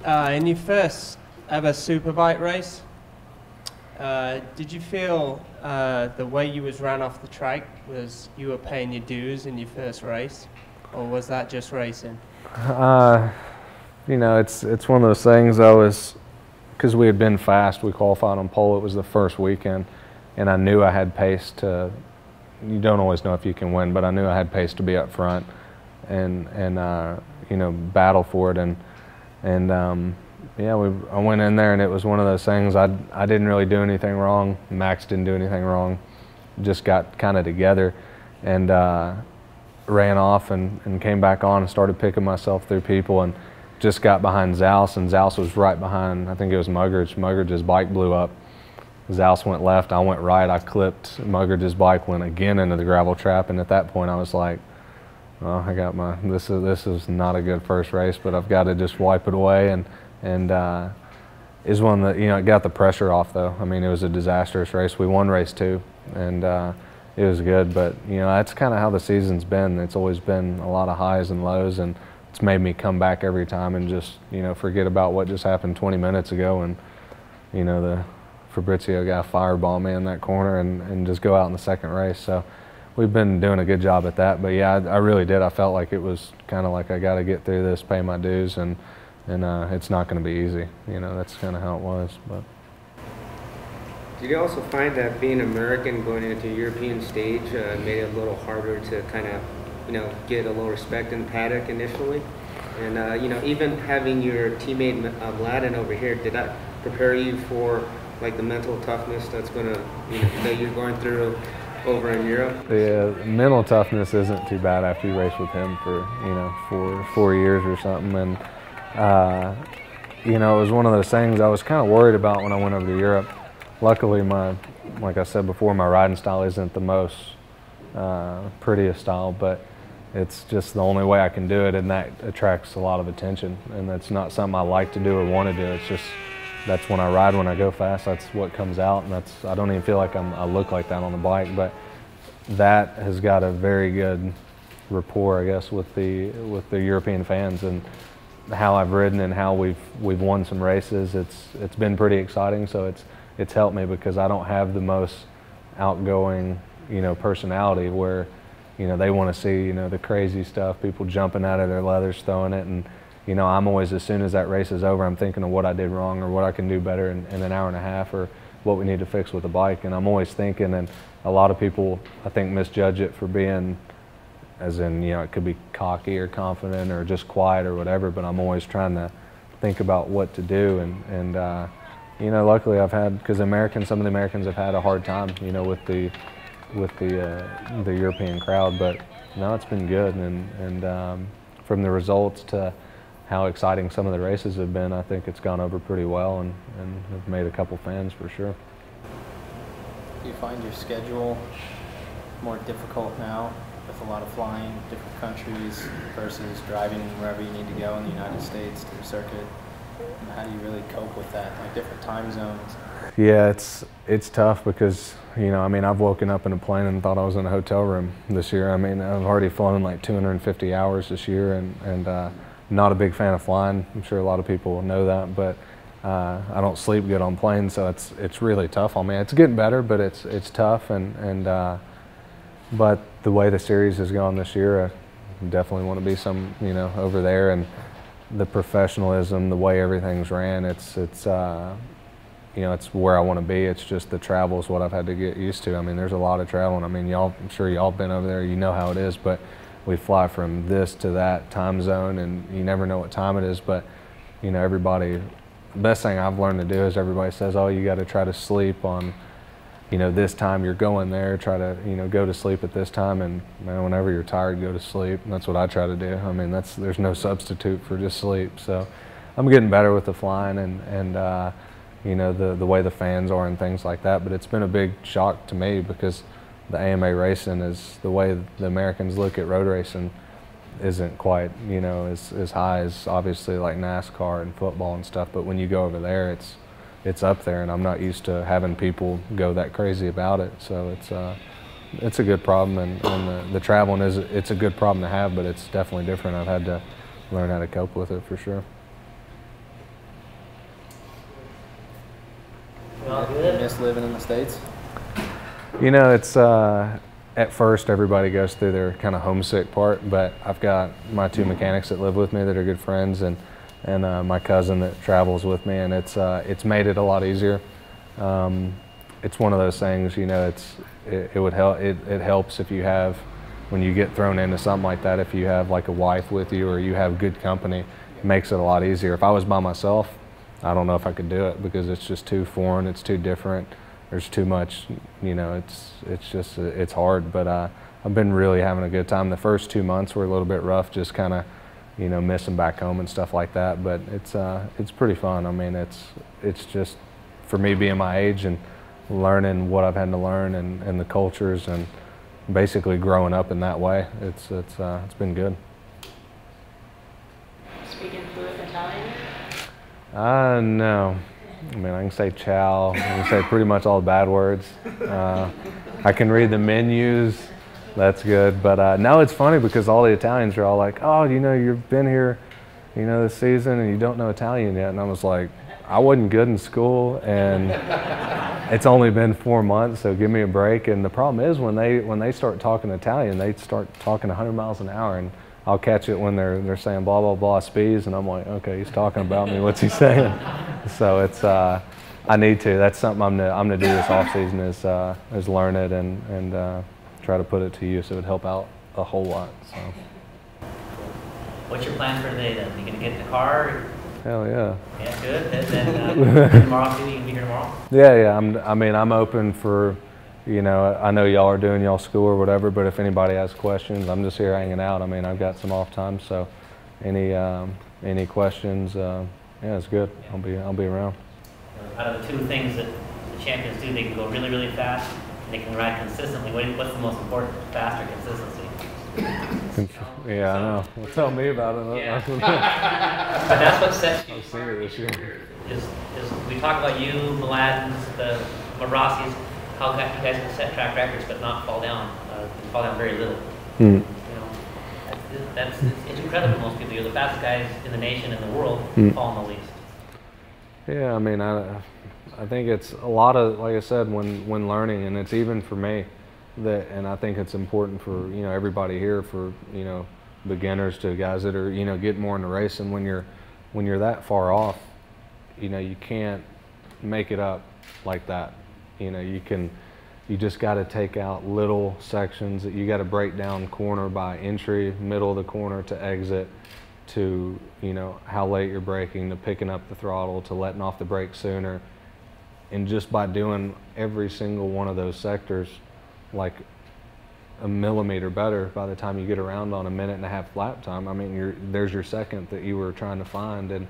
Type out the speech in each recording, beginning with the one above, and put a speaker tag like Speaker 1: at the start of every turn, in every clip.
Speaker 1: In your first ever superbike race, did you feel the way you was ran off the track was you were paying your dues in your first race, or was that just racing?
Speaker 2: You know, it's one of those things. Because we had been fast, we qualified on pole. It was the first weekend, and I knew I had pace to. You don't always know if you can win, but I knew I had pace to be up front, and you know, battle for it. And yeah, I went in there, and it was one of those things. I didn't really do anything wrong. Max didn't do anything wrong. Just got kind of together, and ran off and came back on and started picking myself through people, and just got behind Zaus, and Zaus was right behind, I think it was Muggeridge. Muggeridge's bike blew up. Zaus went left, I went right, I clipped. Muggeridge's bike went again into the gravel trap, and at that point I was like, well, I got this is not a good first race, but I've got to just wipe it away, and is one that, you know, it got the pressure off though. I mean, it was a disastrous race. We won race 2, and it was good, but you know, that's kind of how the season's been. It's always been a lot of highs and lows, and it's made me come back every time and just, you know, forget about what just happened 20 minutes ago, and you know, the Fabrizio guy fireball me in that corner, and just go out in the second race. So we've been doing a good job at that. But yeah, I really did. I felt like it was kind of like I got to get through this, pay my dues, and it's not going to be easy. You know, that's kind of how it was. But
Speaker 3: did you also find that being American going into a European stage made it a little harder to kind of, you know, get a little respect in the paddock initially? And you know, even having your teammate Mladen over here, did that prepare you for like the mental toughness that's gonna, you know, that you're going through over in Europe?
Speaker 2: The mental toughness isn't too bad after you race with him for, you know, for 4 years or something. And you know, it was one of those things I was kind of worried about when I went over to Europe. Luckily, like I said before, my riding style isn't the most prettiest style, but it's just the only way I can do it, and that attracts a lot of attention. And that's not something I like to do or want to do. It's just, that's when I ride, when I go fast, that's what comes out, and I don't even feel like I look like that on the bike. But that has got a very good rapport, I guess, with the European fans, and how I've ridden and how we've won some races. It's been pretty exciting. So it's helped me, because I don't have the most outgoing, you know, personality where, you know, they want to see, you know, the crazy stuff, people jumping out of their leathers, throwing it. And you know, I'm always, as soon as that race is over, I'm thinking of what I did wrong or what I can do better in an hour and a half, or what we need to fix with the bike. And I'm always thinking, and a lot of people, I think, misjudge it for being, as in, you know, it could be cocky or confident or just quiet or whatever, but I'm always trying to think about what to do. And you know, luckily I've had, because some of the Americans have had a hard time, you know, with the European crowd, but no, it's been good. And from the results to how exciting some of the races have been, I think it's gone over pretty well, and have made a couple fans for sure.
Speaker 4: Do you find your schedule more difficult now with a lot of flying different countries versus driving wherever you need to go in the United States to the circuit? And how do you really cope with that, like different time zones?
Speaker 2: Yeah, it's tough, because, you know, I mean, I've woken up in a plane and thought I was in a hotel room this year. I mean, I've already flown like 250 hours this year, and not a big fan of flying. I'm sure a lot of people know that, but I don't sleep good on planes, so it's really tough on me. It's getting better, but it's tough, but the way the series has gone this year, I definitely want to be you know, over there, and the professionalism, the way everything's ran, it's you know, it's where I want to be. It's just the travel is what I've had to get used to. I mean, there's a lot of traveling. I mean, I'm sure y'all been over there, you know how it is, but we fly from this to that time zone, and you never know what time it is. But you know, everybody, the best thing I've learned to do is, everybody says, oh, you got to try to sleep on, you know, this time you're going there, try to, you know, go to sleep at this time, and man, whenever you're tired, go to sleep. And that's what I try to do. I mean, there's no substitute for just sleep. So I'm getting better with the flying, and you know, the way the fans are and things like that. But it's been a big shock to me, because the AMA racing is, the way the Americans look at road racing isn't quite, you know, as high as obviously like NASCAR and football and stuff. But when you go over there, it's up there, and I'm not used to having people go that crazy about it. So it's a good problem, and the traveling it's a good problem to have, but it's definitely different. I've had to learn how to cope with it for sure.
Speaker 4: miss living in the States?
Speaker 2: You know, it's at first everybody goes through their kind of homesick part, but I've got my 2 mechanics that live with me that are good friends, and my cousin that travels with me, and it's made it a lot easier. It's one of those things, you know, it would help. It helps if you have, when you get thrown into something like that, if you have like a wife with you or you have good company, it makes it a lot easier. If I was by myself, I don't know if I could do it because it's just too foreign, it's too different. There's too much, you know, it's hard, but I've been really having a good time. The first 2 months were a little bit rough, just kind of, you know, missing back home and stuff like that, but it's pretty fun. I mean, it's just, for me being my age and learning what I've had to learn and the cultures and basically growing up in that way, it's been good.
Speaker 5: Speaking fluent Italian?
Speaker 2: No. I mean, I can say ciao, I can say pretty much all the bad words. I can read the menus, that's good. But no, it's funny because all the Italians are all like, oh, you know, you've been here, you know, this season and you don't know Italian yet. And I was like, I wasn't good in school and it's only been 4 months, so give me a break. And the problem is when they start talking Italian, they start talking 100 miles an hour, and I'll catch it when they're saying blah, blah, blah, Spies, and I'm like, okay, he's talking about me, what's he saying? So it's, I need to, that's something I'm gonna do this off season is learn it and try to put it to use. It would help out a whole lot, so.
Speaker 6: What's your plan for today then? You gonna get in the car?
Speaker 2: Hell yeah.
Speaker 6: Yeah, good. And then tomorrow too, you can be here tomorrow?
Speaker 2: Yeah, I mean, I'm open for, you know, I know y'all are doing y'all school or whatever, but if anybody has questions, I'm just here hanging out. I mean, I've got some off time, so any questions, yeah, it's good. I'll be around.
Speaker 6: Out of the 2 things that the champions do, they can go really, really fast, and they can ride consistently. What's the most important? Fast or consistency?
Speaker 2: Yeah, I know. Well, tell me about it.
Speaker 6: Yeah. But that's what sets you
Speaker 2: I've seen it this year.
Speaker 6: Is we talk about you, Mladen's, the Rossi's, how you guys can set track records but not fall down, very little. You know, it's incredible. Most people, you're the fastest guys in the nation and the world, fall in the least.
Speaker 2: Yeah, I mean, I think it's a lot of, like I said, when learning, and it's even for me, and I think it's important for, you know, everybody here, for, you know, beginners to guys that are, you know, getting more into racing. When you're that far off, you know, you can't make it up like that. You know, you just got to take out little sections that you got to break down corner by entry, middle of the corner to exit, to, you know, how late you're braking, to picking up the throttle, to letting off the brake sooner. And just by doing every single one of those sectors like a millimeter better, by the time you get around on a 1.5-minute lap time, I mean, there's your second that you were trying to find, and,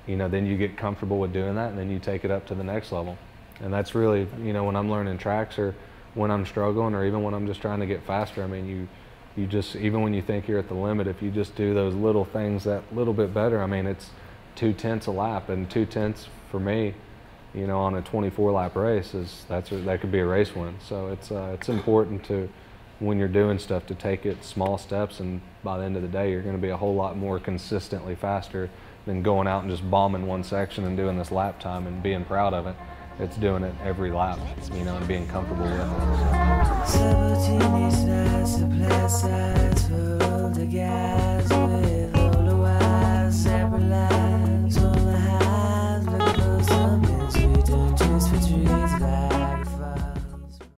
Speaker 2: you know, then you get comfortable with doing that, and then you take it up to the next level. And that's really, you know, when I'm learning tracks or when I'm struggling or even when I'm just trying to get faster, I mean, you just, even when you think you're at the limit, if you just do those little things that little bit better, I mean, it's 0.2 a lap, and 0.2 for me, you know, on a 24-lap race that could be a race win. So it's important to, when you're doing stuff, to take it small steps, and by the end of the day, you're going to be a whole lot more consistently faster than going out and just bombing one section and doing this lap time and being proud of it. It's doing it every lap, you know, and being comfortable with it.